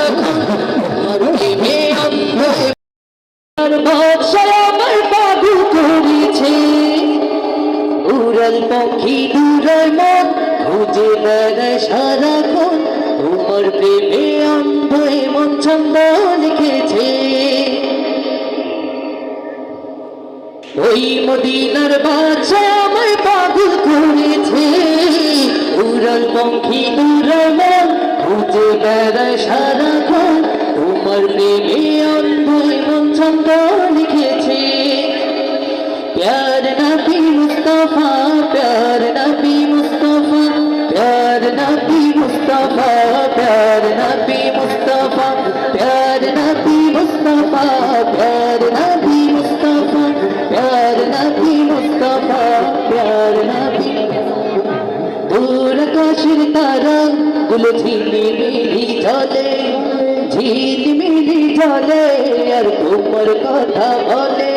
সারাক্ষণ তোমার প্রেমে অন্ধ বাদশা আমার পাগল করেছে উড়াল পাখি দূরের মন খুঁজে বেড়ায় সারাক্ষণ তোমার প্রেমে অন্ধ মন ছন্দ লিখেছে ওই মদিনার বাদশা আমায় পাগল করেছে উড়াল পাখি দূরের মন খুঁজে বেড়ায় সারাক্ষণ তোমার প্রেমে অন্ধ মন ছন্দ লিখেছে प्यार नबी मुस्तफा प्यार नबी मुस्तफा प्यार नबी मुस्तफा प्यार नबी मुस्तफा प्यार नबी मुस्तफा प्यार नबी मुस्तफा प्यार नबी मुस्तफा प्यार नबी दूर आकाशेर तारा गुलो झिलिमिली जले झिलिमिली जले আর তোমার কথা বলে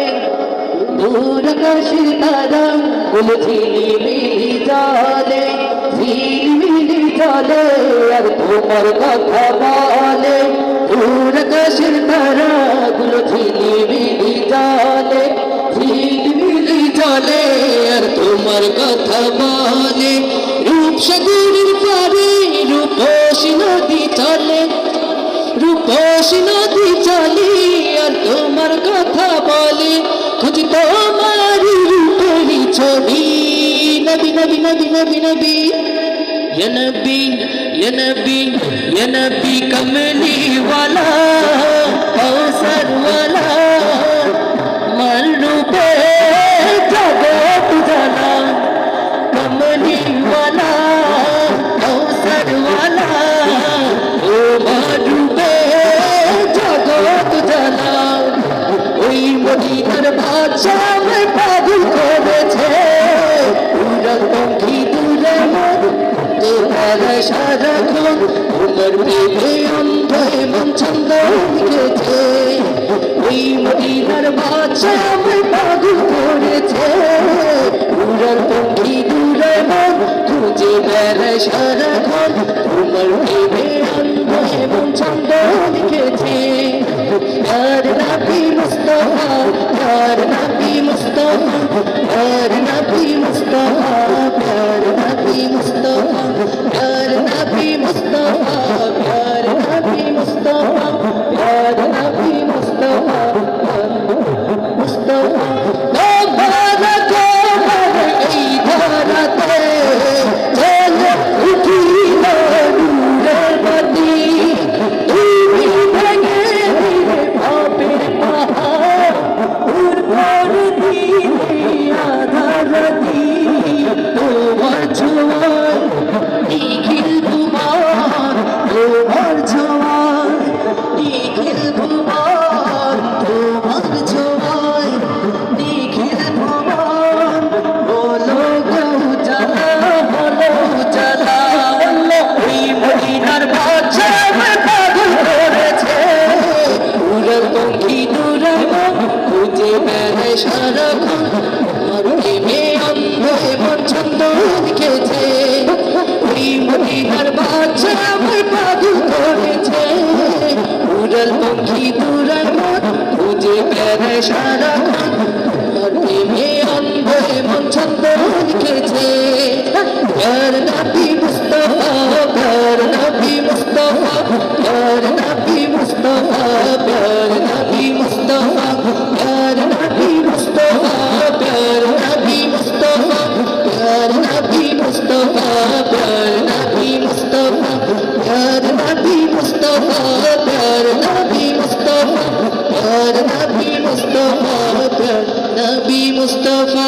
दूर आकाशेर तारा गुलो झिलिमिली जले झिलिमिली जले আর তোমার কথা বলে दूर आकाशेर तारा गुलो झिलिमिली जले झिलिमिली जले আর তোমার কথা বলে রূপসাগরের পারে রূপসী নদী চলে রূপসী নদী চলে আর তোমার কথা বলে খুঁজি তোমার রূপের ছবি নবী নবী নবী নবী নবী या नबी या नबी या नबी कमली वाला कौसर वाला मन रूपे जगत जाना कमली वाला कौसर वाला ओ मन रूपे जगत जाना ওই মদিনার বাদশা আমায় পাগল করেছে উড়াল পাখি দূরে মন তোমার সারাক্ষণ তোমার প্রেমে অন্ধ মন ছন্দ লিখেছে ওই মদিনার বাদশা আমায় পাগল করেছে উড়াল পাখি দূরে মন খুঁজে বেড়ায় সারাক্ষণ তোমার প্রেমে অন্ধ মন ছন্দ লিখেছে प्यार नबी मुस्तफा प्यार नबी मुस्तफा प्यार नबी मुस्तफा प्यार नबी मुस्तफा प्यार नबी मुस्तफा प्यार नबी मुस्तफा प्यार नबी मुस्तफा मुस्तफा সারাক্ষণ তোমার প্রেমে অন্ধ মন ছন্দ লিখেছে ওই মদিনার বাদশা আমায় পাগল করেছে উড়াল পাখি দূরের মন খুঁজে বেড়ায় সারাক্ষণ তোমার প্রেমে অন্ধ মন ছন্দ লিখেছে প্যার নবী মুস্তফা প্যার নবী মুস্তফা প্যার নবী মুস্তফা প্যার নবী মুস্তফা প্যার নবী मुस्तफा प्यार नबी मुस्तफा प्यार नबी मुस्तफा प्यार नबी मुस्तफा प्यार नबी मुस्तफा प्यार नबी मुस्तफा प्यार नबी मुस्तफा प्यार नबी मुस्तफा